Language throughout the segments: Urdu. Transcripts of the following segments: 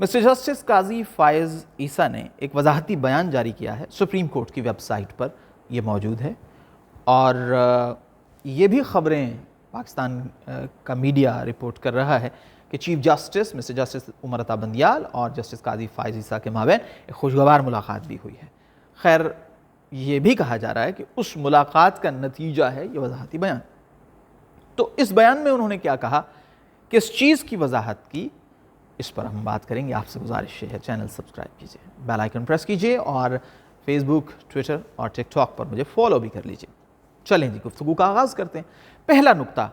مسٹر جسٹس قاضی فائز عیسیٰ نے ایک وضاحتی بیان جاری کیا ہے، سپریم کورٹ کی ویب سائٹ پر یہ موجود ہے، اور یہ بھی خبریں پاکستان کا میڈیا رپورٹ کر رہا ہے کہ chief justice mister justice Umar Ata Bandial اور جسٹس قاضی فائز عیسیٰ کے مابین ایک خوشگوار ملاقات بھی ہوئی ہے۔ خیر، یہ بھی کہا جا رہا ہے کہ اس ملاقات کا نتیجہ ہے یہ وضاحتی بیان۔ تو اس بیان میں انہوں نے کیا کہا، کس چیز کی وضاحت کی، اس پر ہم بات کریں گے۔ آپ سے گزارش ہے چینل سبسکرائب کیجئے، بیل آئیکن پریس کیجئے، اور فیس بک، ٹویٹر اور ٹک ٹاک پر مجھے فالو بھی کر لیجئے۔ چلیں جی، گفتگو کا آغاز کرتے ہیں۔ پہلا نکتہ،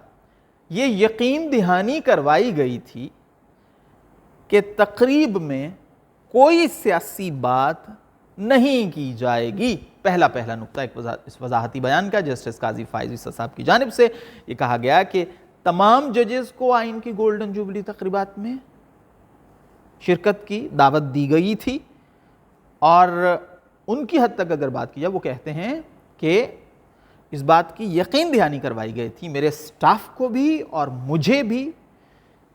یہ یقین دہانی کروائی گئی تھی کہ تقریب میں کوئی سیاسی بات نہیں کی جائے گی۔ پہلا نکتہ اس وضاحتی بیان کا جسٹس قاضی فائز عیسیٰ صاحب کی جانب سے یہ کہا گیا کہ تمام ججز کو آئین کی گولڈن جوبلی تقریبات میں شرکت کی دعوت دی گئی تھی، اور ان کی حد تک اگر بات کی جائے وہ کہتے ہیں کہ اس بات کی یقین دہانی کروائی گئی تھی میرے سٹاف کو بھی اور مجھے بھی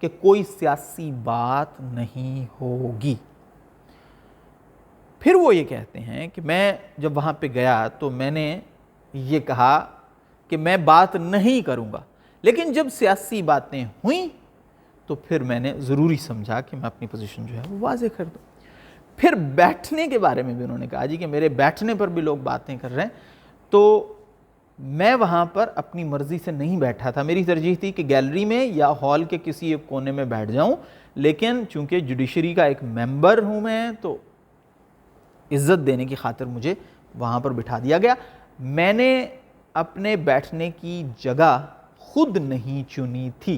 کہ کوئی سیاسی بات نہیں ہوگی۔ پھر وہ یہ کہتے ہیں کہ میں جب وہاں پہ گیا تو میں نے یہ کہا کہ میں بات نہیں کروں گا، لیکن جب سیاسی باتیں ہوئیں تو پھر میں نے ضروری سمجھا کہ میں اپنی پوزیشن جو ہے وہ واضح کر دوں۔ پھر بیٹھنے کے بارے میں بھی انہوں نے کہا جی کہ میرے بیٹھنے پر بھی لوگ باتیں کر رہے ہیں، تو میں وہاں پر اپنی مرضی سے نہیں بیٹھا تھا، میری ترجیح تھی کہ گیلری میں یا ہال کے کسی ایک کونے میں بیٹھ جاؤں، لیکن چونکہ جوڈیشری کا ایک ممبر ہوں میں، تو عزت دینے کی خاطر مجھے وہاں پر بٹھا دیا گیا۔ میں نے اپنے بیٹھنے کی جگہ خود نہیں چنی تھی۔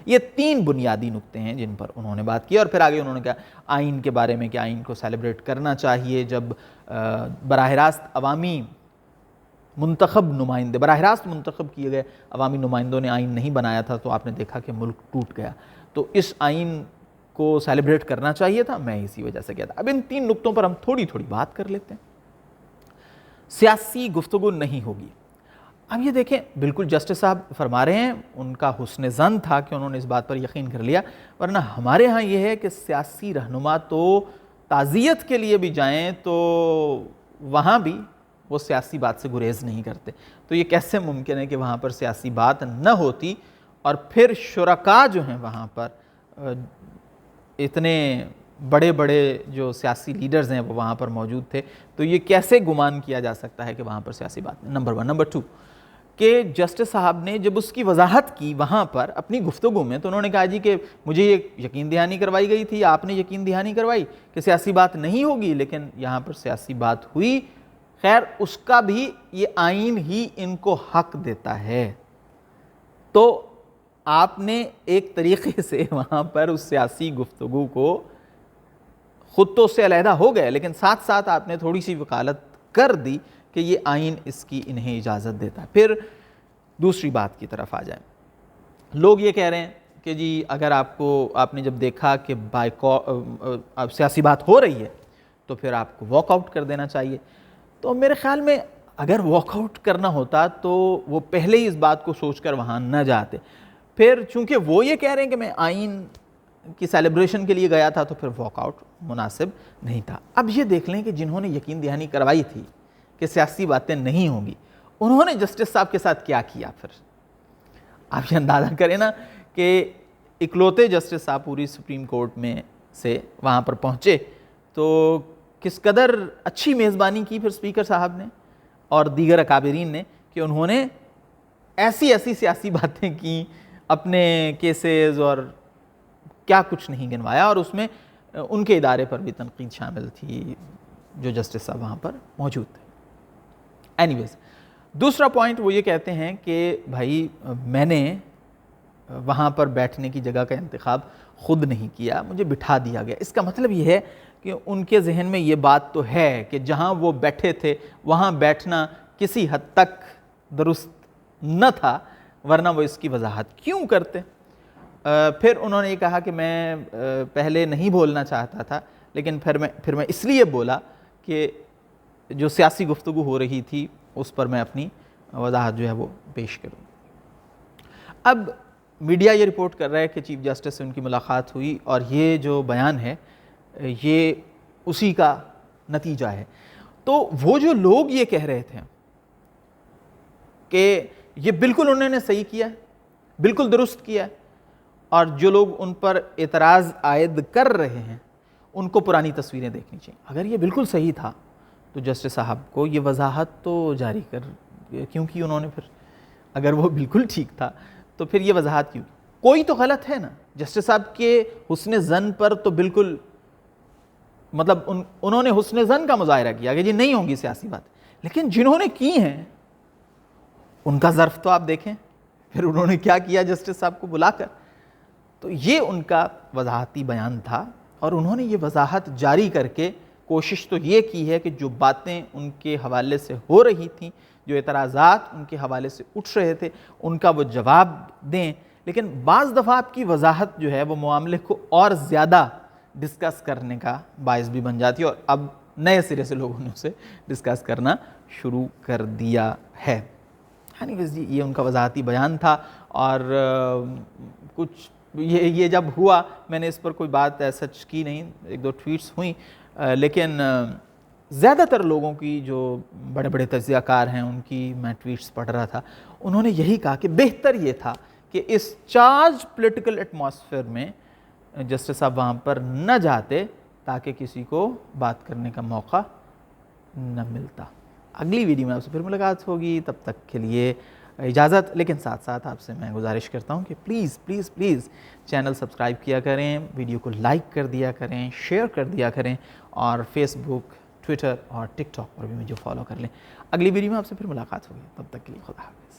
یہ 3 بنیادی نکتے ہیں جن پر انہوں نے بات کی، اور پھر آگے انہوں نے کہا آئین کے بارے میں کہ آئین کو سیلیبریٹ کرنا چاہیے۔ جب براہ راست عوامی منتخب نمائندے، براہ راست منتخب کیے گئے عوامی نمائندوں نے آئین نہیں بنایا تھا تو آپ نے دیکھا کہ ملک ٹوٹ گیا، تو اس آئین کو سیلیبریٹ کرنا چاہیے تھا، میں اسی وجہ سے کیا تھا۔ اب ان 3 نکتوں پر ہم تھوڑی بات کر لیتے ہیں۔ سیاسی گفتگو نہیں ہوگی، اب یہ دیکھیں بالکل جسٹس صاحب فرما رہے ہیں، ان کا حسن ظن تھا کہ انہوں نے اس بات پر یقین کر لیا، ورنہ ہمارے ہاں یہ ہے کہ سیاسی رہنما تو تعزیت کے لیے بھی جائیں تو وہاں بھی وہ سیاسی بات سے گریز نہیں کرتے، تو یہ کیسے ممکن ہے کہ وہاں پر سیاسی بات نہ ہوتی، اور پھر شرکاء جو ہیں وہاں پر اتنے بڑے جو سیاسی لیڈرز ہیں وہ وہاں پر موجود تھے، تو یہ کیسے گمان کیا جا سکتا ہے کہ وہاں پر سیاسی بات نہیں۔ نمبر 1۔ نمبر 2 کہ جسٹس صاحب نے جب اس کی وضاحت کی وہاں پر اپنی گفتگو میں، تو انہوں نے کہا جی کہ مجھے یہ یقین دہانی کروائی گئی تھی، آپ نے یقین دہانی کروائی کہ سیاسی بات نہیں ہوگی، لیکن یہاں پر سیاسی بات ہوئی۔ خیر، اس کا بھی یہ آئین ہی ان کو حق دیتا ہے، تو آپ نے ایک طریقے سے وہاں پر اس سیاسی گفتگو کو خود تو اس سے علیحدہ ہو گئے، لیکن ساتھ ساتھ آپ نے تھوڑی سی وکالت کر دی کہ یہ آئین اس کی انہیں اجازت دیتا ہے۔ پھر دوسری بات کی طرف آ جائیں، لوگ یہ کہہ رہے ہیں کہ جی اگر آپ نے جب دیکھا کہ سیاسی بات ہو رہی ہے تو پھر آپ کو واک آؤٹ کر دینا چاہیے، تو میرے خیال میں اگر واک آؤٹ کرنا ہوتا تو وہ پہلے ہی اس بات کو سوچ کر وہاں نہ جاتے۔ پھر چونکہ وہ یہ کہہ رہے ہیں کہ میں آئین کی سیلیبریشن کے لیے گیا تھا تو پھر واک آؤٹ مناسب نہیں تھا۔ اب یہ دیکھ لیں کہ جنہوں نے یقین دہانی کروائی تھی کہ سیاسی باتیں نہیں ہوں گی، انہوں نے جسٹس صاحب کے ساتھ کیا کیا۔ پھر آپ یہ اندازہ کریں نا کہ اکلوتے جسٹس صاحب پوری سپریم کورٹ میں سے وہاں پر پہنچے، تو کس قدر اچھی میزبانی کی پھر اسپیکر صاحب نے اور دیگر اکابرین نے کہ انہوں نے ایسی سیاسی باتیں کی، اپنے کیسز اور کیا کچھ نہیں گنوایا، اور اس میں ان کے ادارے پر بھی تنقید شامل تھی جو جسٹس صاحب وہاں پر موجود تھے۔ اینیویز، دوسرا پوائنٹ وہ یہ کہتے ہیں کہ بھائی میں نے وہاں پر بیٹھنے کی جگہ کا انتخاب خود نہیں کیا، مجھے بٹھا دیا گیا۔ اس کا مطلب یہ ہے کہ ان کے ذہن میں یہ بات تو ہے کہ جہاں وہ بیٹھے تھے وہاں بیٹھنا کسی حد تک درست نہ تھا، ورنہ وہ اس کی وضاحت کیوں کرتے۔ پھر انہوں نے یہ کہا کہ میں پہلے نہیں بولنا چاہتا تھا، لیکن پھر میں اس لیے بولا کہ جو سیاسی گفتگو ہو رہی تھی اس پر میں اپنی وضاحت جو ہے وہ پیش کروں۔ اب میڈیا یہ رپورٹ کر رہا ہے کہ چیف جسٹس سے ان کی ملاقات ہوئی اور یہ جو بیان ہے یہ اسی کا نتیجہ ہے. تو وہ جو لوگ یہ کہہ رہے تھے کہ یہ بالکل انہوں نے صحیح کیا ہے, بالکل درست کیا ہے, اور جو لوگ ان پر اعتراض عائد کر رہے ہیں ان کو پرانی تصویریں دیکھنی چاہیے. اگر یہ بالکل صحیح تھا تو جسٹس صاحب کو یہ وضاحت تو جاری کیونکہ انہوں نے پھر, اگر وہ بالکل ٹھیک تھا تو پھر یہ وضاحت کیوں؟ کوئی تو غلط ہے نا. جسٹس صاحب کے حسن ظن پر تو بالکل مطلب انہوں نے حسن ظن کا مظاہرہ کیا کہ یہ نہیں ہوں گی سیاسی بات, لیکن جنہوں نے کی ہیں ان کا ظرف تو آپ دیکھیں پھر انہوں نے کیا کیا جسٹس صاحب کو بلا کر. تو یہ ان کا وضاحتی بیان تھا, اور انہوں نے یہ وضاحت جاری کر کے کوشش تو یہ کی ہے کہ جو باتیں ان کے حوالے سے ہو رہی تھیں, جو اعتراضات ان کے حوالے سے اٹھ رہے تھے, ان کا وہ جواب دیں. لیکن بعض دفعہ آپ کی وضاحت جو ہے وہ معاملے کو اور زیادہ ڈسکس کرنے کا باعث بھی بن جاتی ہے, اور اب نئے سرے سے لوگوں نے اسے ڈسکس کرنا شروع کر دیا ہے. یہ ان کا وضاحتی بیان تھا, اور کچھ یہ جب ہوا میں نے اس پر کوئی بات سچ کی نہیں, ایک دو ٹویٹس ہوئیں, لیکن زیادہ تر لوگوں کی جو بڑے بڑے تجزیہ کار ہیں ان کی میں ٹویٹس پڑھ رہا تھا, انہوں نے یہی کہا کہ بہتر یہ تھا کہ اس چارج پولیٹیکل ایٹماسفیئر میں جسٹس صاحب وہاں پر نہ جاتے تاکہ کسی کو بات کرنے کا موقع نہ ملتا. اگلی ویڈیو میں آپ سے پھر ملاقات ہوگی, تب تک کے لیے اجازت. لیکن ساتھ ساتھ آپ سے میں گزارش کرتا ہوں کہ please please please channel subscribe کیا کریں, ویڈیو کو لائک کر دیا کریں, شیئر کر دیا کریں, اور فیس بک, ٹویٹر اور ٹک ٹاک پر بھی مجھے فالو کر لیں. اگلی ویڈیو میں آپ سے پھر ملاقات ہوگی, تب تک کے لیے خدا حافظ.